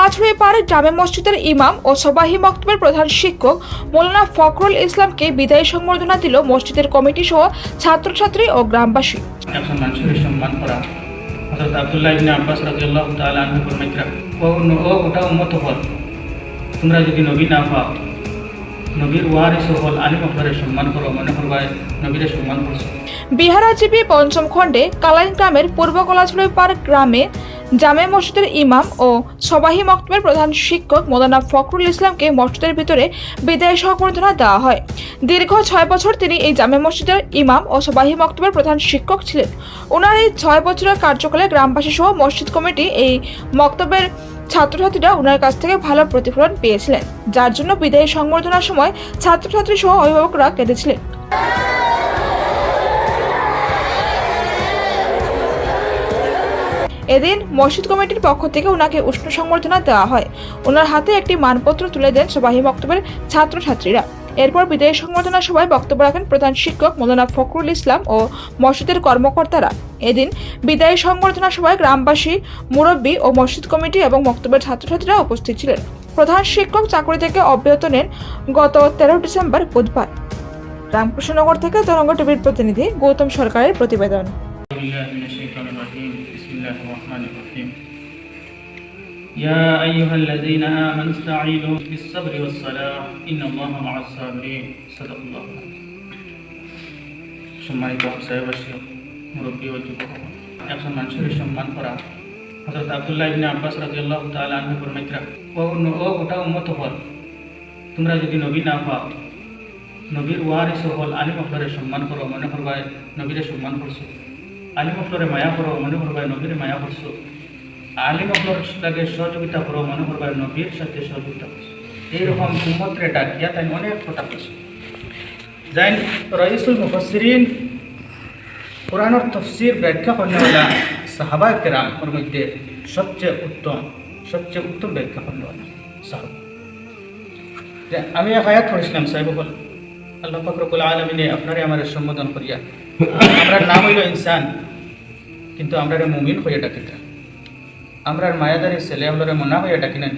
কলাছড়ি পাড় জামে মসজিদের ইমাম ও সবাহি মক্তবের প্রধান শিক্ষক মৌলানা ফখরুল ইসলামকে বিদায়ী সংবর্ধনা দিল মসজিদের কমিটি সহ ছাত্রছাত্রী ও গ্রামবাসী। একজন মানুষের সম্মান করা হযরত আব্দুল্লাহ ইবনে আব্বাস রাদিয়াল্লাহু তাআলা আনহু ফরমাইতরা ও গোটা উম্মত হল তোমরা যদি নবী না পাও নবীর ওয়ারিস হল আলিম হকরের সম্মান করো মনে করবা নবীর সম্মান করছো। বিহারাজীবী পঞ্চম খণ্ডে কালাইন গ্রামের পূর্ব কলাছড়ি পাড় গ্রামে জামে মসজিদের ইমাম ও সবাহি মক্তবের প্রধান শিক্ষক মৌলানা ফখরুল ইসলামকে মসজিদের ভিতরে বিদায়ী সংবর্ধনা দেওয়া হয়। দীর্ঘ 6 বছর তিনি এই জামে মসজিদের ইমাম ও সবাহি মক্তবের প্রধান শিক্ষক ছিলেন। ওনার এই 6 বছরের কার্যকালে গ্রামবাসী সহ মসজিদ কমিটি এই মক্তবের ছাত্রছাত্রীরা ওনার কাছ থেকে ভালো প্রতিফলন পেয়েছিলেন, যার জন্য বিদায়ী সংবর্ধনার সময় ছাত্রছাত্রী সহ অভিভাবকরা কেঁদেছিলেন। এদিন মসজিদ কমিটির পক্ষ থেকে ওনাকে উষ্ণ সংবর্ধনা দেওয়া হয়। ওনার হাতে একটি মানপত্র তুলে দেন সবাহি মক্তবের ছাত্রছাত্রীরা। এরপর বিদায়ী সংবর্ধনা সভায় বক্তব্য রাখেন প্রধান শিক্ষক মৌলানা ফখরুল ইসলাম ও মসজিদের কর্মকর্তারা। এদিন বিদায়ী সংবর্ধনা সভায় গ্রামবাসী, মুরব্বী ও মসজিদ কমিটি এবং মক্তবের ছাত্রছাত্রীরা উপস্থিত ছিলেন। প্রধান শিক্ষক চাকরি থেকে অব্যাহত নেন গত 13 ডিসেম্বর বুধবার। রামকৃষ্ণনগর থেকে তরঙ্গ টিভির প্রতিনিধি গৌতম সরকারের প্রতিবেদন। يا أيها الذين آمنوا استعينوا بالصبر والصلاة إن الله مع الصابرين صدق الله সম্মানিত সহবাসী মুরব্বী ও যুবক একজন মানুষের সম্মান করা হযরত আব্দুল্লাহ ইবনে আব্বাস রাদিয়াল্লাহু তাআলা আনহু ফরমাইতরা ও গোটা উম্মত হল তোমরা যদি নবী না পাও নবীর ওয়ারিস হল আলিম হকরের সম্মান করো মনে করবা নবীর সম্মান করছো। আলিম হকরে মায়া করো মনে করবা নবীর মায়া করছো। আলিম হকর লাগে সহযোগিতা করো মনে করবা নবীর সাথে সহযোগিতা করছো। এইরকম উম্মতরে ডাকিয়া তাই অনেক কথা করছো। যাই রাইসুল মুফাসসিরিন কোরআনের তাফসীর ব্যাখ্যা করনেওয়ালা সাহাবা কেরাম ওর মধ্যে সবচেয়ে উত্তম ব্যাখ্যা করনেওয়ালা সাহাবা। আমি এক আয়াত পড়েছিলাম সাহেব বল আল্লাহ পাক রব্বুল আলামিনে আপনারে আমার সম্বোধন করিয়া আমরার নাম হইল ইনসান কিন্তু আমরারে মুমিন হইয়া ডাকিতা। আমরার মায়াদারি ছেলে আমরারে মনা হইয়া ডাকি না,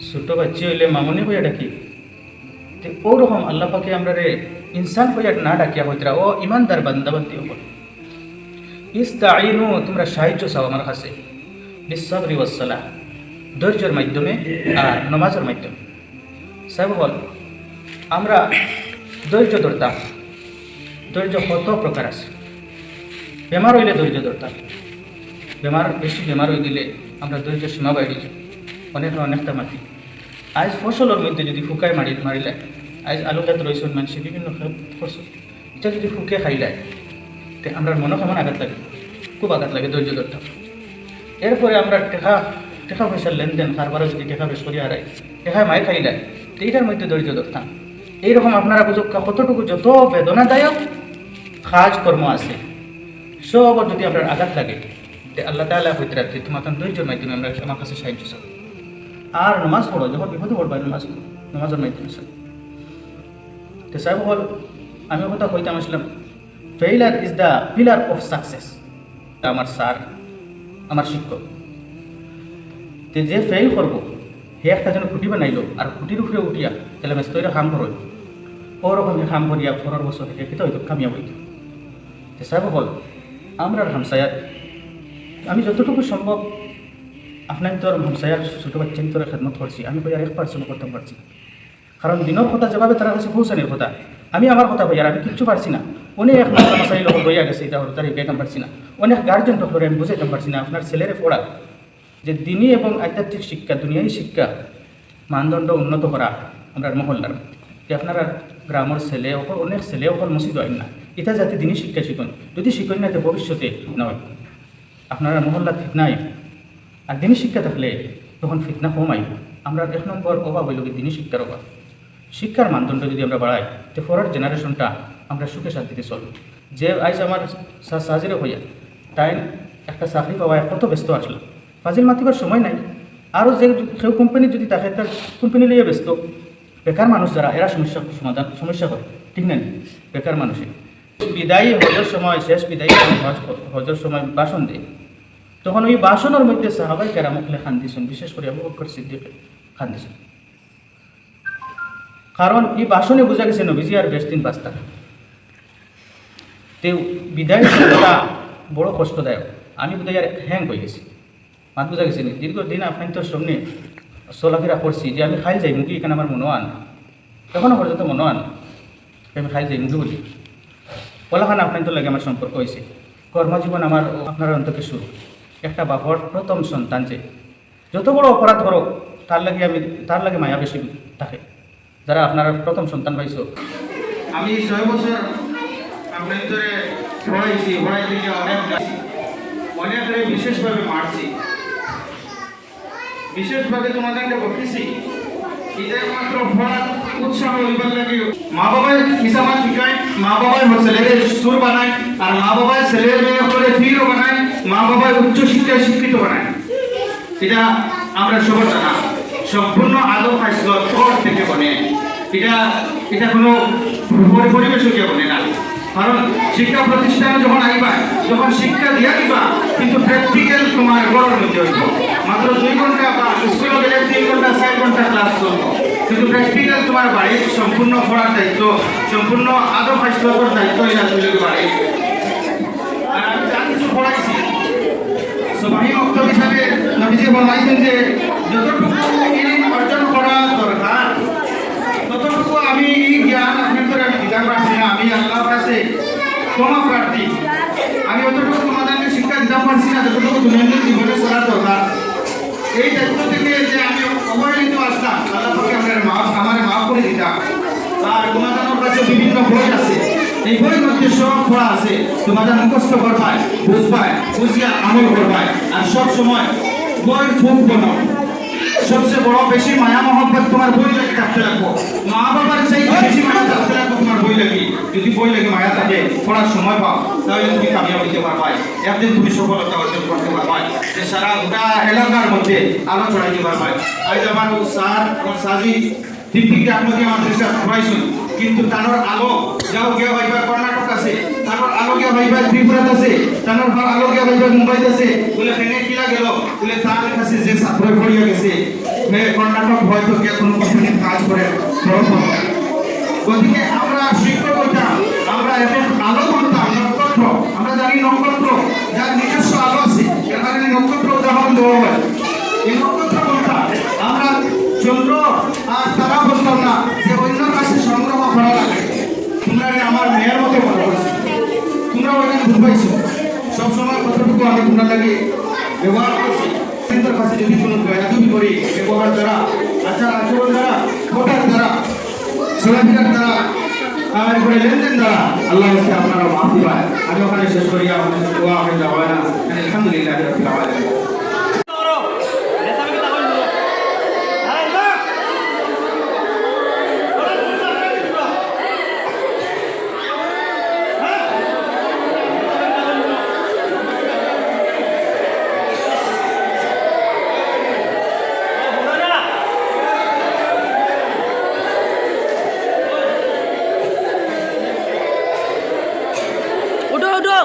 ছোট বাচ্চা হইলে মামনি হইয়া ডাকি। তো ওরকম আল্লাহ পাকে আমরারে ইনসান হইয়া না ডাকিয়া হইতরা ও ইমানদার বান্দাবান্দি হল ইস্তাঈনু তোমরা সাহায্য চাও আমার কাছে বিসসাবরি ওয়াসসালাহ ধৈর্যের মাধ্যমে আর নামাজের মাধ্যমে। সাহেব বল আমরা ধৈর্য ধরতাম, ধৈর্য কত প্রকার আছে। বেমার হইলে ধৈর্য ধরতাম, বেশি বেমার হয়ে গেলে আমরা ধৈর্য সীমা বাইরে যাই অনেকটা মাটি। আজ ফসলের মধ্যে যদি ফুকায় মারিলে আজ আলু খেত রয়েছে মানুষে বিভিন্ন ফসল এটা যদি ফুকে খাইলায় তো আমরা মনে কেমন আঘাত লাগে, খুব আঘাত লাগে, ধৈর্য ধরতাম। এরপরে আমরা টেকা পয়সার লেনদেন কারবারও যদি টেকা বেশ করিয়া হারাই টেকায় মাই খাইলায় তো এইটার মধ্যে ধৈর্য ধরতাম। এইরকম আপনারা বুঝুক কতটুকু যত বেদনাদায়ক কাজ কর্ম আছে সব যদি আপনার আঘাত লাগে আল্লাহ তাআলা হইতে রাখতে তোমার ধৈর্যের মাধ্যমে আমরা আমার কাছে সাহায্য চাও। আর নামাজ পড়ো, যখন বিপদে পড়বা নামাজের মাধ্যমে চাও। তো সাহেব বল আমি কথা কইতাম আসলাম failure is the pillar of success. আমার স্যার আমার শিক্ষক তো যে ফেইল করবো হে একটা যেন খুঁটি বানাইল আর খুঁটির উপরে উঠিয়া তাহলে মেস্তইরা কাম করো ওরকম কাম করিয়া 15 বছর খেতে হইতো কামিয়া হইতো। তো সাহেব বল আমরা হামসায়ার আমি যতটুকু সম্ভব আপনার তোর হামসায়ার ছোটো বাচ্চার তোর খেদমত করছি, আমি কই আর 1% করতে পারছি। কারণ দিনের কথা যেভাবে তারা কাছে পৌঁছানোর কথা আমি আমার কথা কই আর আমি কিচ্ছু পারছি না। অনেক মাসাইল লোক বইয়া গেছে এটা হলো তার এটাইতাম পারছি না। অনেক গার্জেন ডক্টরে আমি বুঝাইতাম পারছি না আপনার ছেলেরে পড়া যে দিনী এবং আধ্যাত্মিক শিক্ষা দুনিয়ায় শিক্ষা মানদণ্ড উন্নত করা আমরা মহল্লার যে আপনারা গ্রামের ছেলে অনেক ছেলে মসজিদ হয় না এটা যাতে দিনী শিক্ষা শিখুন, যদি শিখুন না তো ভবিষ্যতে নয় আপনারা মহল্লা ফিতনাই আর দিনী শিক্ষা থাকলে তখন ফিতনা কম আইব। আমরা 1 নম্বর অভাব হইল দিনী শিক্ষার অভাব। শিক্ষার মানদণ্ড যদি আমরা বাড়াই তো পরের জেনারেশনটা আমরা সুখে শান্তিতে চলব। যে আজ আমার সাহায্যে হইয়া তাই একটা চাকরি পাওয়ায় কত ব্যস্ত আসলো, ফাজিল মাতিবার সময় নাই। আরও যে কেউ কোম্পানি যদি তাকে তার কোম্পানি লিয়ে ব্যস্ত, বেকার মানুষ যারা এরা সমস্যা হয় ঠিক না বেকার মানুষের বিদায়ী হজের সময় শেষ বিদায়ী হজের সময় ভাষণ দেয় তখন ওই বাসনের মধ্যে সাহাবাই কেরামকলে খান দিছেন, বিশেষ করে আবু বকর সিদ্দিক খান দিছেন। কারণ এই বাসনে বোঝা গেছে নবীজি আর বেশ দিন বাঁচতা না। তে বিদায় সময়টা বড় কষ্টদায়ক। আমি বোধহয় আর হ্যাং হয়ে গেছি, মাত বোঝা গেছে নি। দীর্ঘদিন আপনার তোর সামনে চলাফেরা করছি যে আমি খাইল যাই মুখি, এখানে আমার মনো আন, এখনও পর্যন্ত মনো আন আমি খাইল যাই মুখি বলি। ওলাখান আপনার তো লাগে আমার সম্পর্ক হয়েছে। কর্মজীবন আমার আপনার অন্তকে শুরু। একটা বাপর প্রথম সন্তান যে যত বড় অপরাধ করো তার লাগে মায়া বেশি থাকে। যারা আপনার প্রথম সন্তান পাইছো, আমি 6 বছর আপনার ভিতরে পড়াইছি, পড়াই থেকে অনেক বিশেষভাবে মারছি, বিশেষভাবে তোমাদেরকে বকিছি। এটাই মাত্র পড়ার উৎসাহ হইবার লাগে। মা বাবায় মিসামাত শিখায়, মা বাবায় ছেলেরে সুর বানায়, আর মা বাবায় ছেলের মেয়ে করে ফিরও বানায়, মা বাবায় উচ্চ শিক্ষায় শিক্ষিত বানায়। এটা আমরা সবার জানা। সম্পূর্ণ আদব হাসলত থেকে বনে। এটা কোনো পরিবেশও কেউ বলে না। কারণ শিক্ষা প্রতিষ্ঠানে যখন আইবা, যখন শিক্ষা দিয়া দিবা, কিন্তু প্র্যাকটিক্যাল তোমার গড়ের মধ্যে হইব। মাত্র 2 ঘন্টা বা স্কুলে গেলে 3 ঘন্টা 4 ঘন্টা ক্লাস করবো, কিন্তু প্র্যাকটিক্যাল তোমার বাড়ির সম্পূর্ণ পড়ার দায়িত্ব, সম্পূর্ণ আদব হাসলতের দায়িত্ব এটা তুলে বাড়ি। আর আমি যা কিছু পড়াইছি সবাই বক্তব্য হিসাবে নবীজি বলাইছেন যে যতটুকু জ্ঞান অর্জন করা দরকার ততটুকু আমি জ্ঞান আপনাদের আমি দিতে পারছি না। আমি আল্লাহর কাছে ক্ষমা প্রার্থী। আমি অতটুকু তোমাদেরকে শিক্ষা দিতে পারছি না যতটুকু দৈনন্দিন জীবনে চলার দরকার। এই দায়িত্ব থেকে যে আমি অবহেলিত আসলাম, আল্লাহ পাকে আমার মাফ করে দিতাম। আর তোমাদের কাছে বিভিন্ন বই আছে, এই বইয়ের মধ্যে সব পড়া আছে। তোমাদের মুখস্থ করবায়, বুঝবায়, বুঝিয়া আমল করবায়। আর সব সময় বই খুব বলো। সবচেয়ে বড় বেশি মায়া মহব্বত তোমার বই লাগে থাকতে লাগবো। মা বাবার চাই বেশি মায়া থাকতে লাগবো তোমার বই লাগি। যদি বই লাগে মায়া থাকে, পড়ার সময় পাও, তাহলে তুমি কামিয়াব হইতে পারবাই। একদিন তুমি সফলতা অর্জন করতে পারবাই। যে সারা গোটা এলাকার মধ্যে আলো ছড়াইতে পারবাই। আজ আমার স্যার আমার সাজি দীপিকা আহমদি আমার দেশে পড়াইছেন, কিন্তু তানোর আলো যাও গিয়া ভাইবা কর্ণাটক আছে, তানোর আলো গিয়া ভাইবা ত্রিপুরাত আছে, তানোর আলো গিয়া ভাইবা মুম্বাইত আছে। বলে হেনে কিলা গেল, বলে তার কাছে যে ছাত্র পড়িয়া গেছে কর্ণাটক হয়তো গিয়া কোনো কোম্পানির কাজ করে বড় হবে। গতিকে আমরা শিক্ষক হইতাম, আমরা এখন আলো বলতাম নক্ষত্র। আমরা জানি নক্ষত্র যার নিজস্ব আলো আছে, এর কারণে নক্ষত্র উদাহরণ দেওয়া হয়। এই নক্ষত্র বলতাম আমরা, চন্দ্র আর তারা বলতাম না যে অন্য কাছে সংগ্রহ করা লাগে। তোমরা আমার মেয়ের মতো বড় করছি, তোমরা ওইখানে ঘুরবাইছো। সবসময় কতটুকু আমি তোমরা লাগে ব্যবহার করছি। কিন্তু কাছে যদি কোনো দয়াদুবি করি, ব্যবহার দ্বারা, আচার আচরণ দ্বারা, কথার দ্বারা, চলাফেরার দ্বারা, আর করে লেনদেন দ্বারা আল্লাহ কাছে আপনারা মাফ দিবেন। আমি ওখানে শেষ করি। আমাদের দোয়া হয়ে যাওয়া না, আলহামদুলিল্লাহ রাব্বিল আলামিন। উঠো উঠো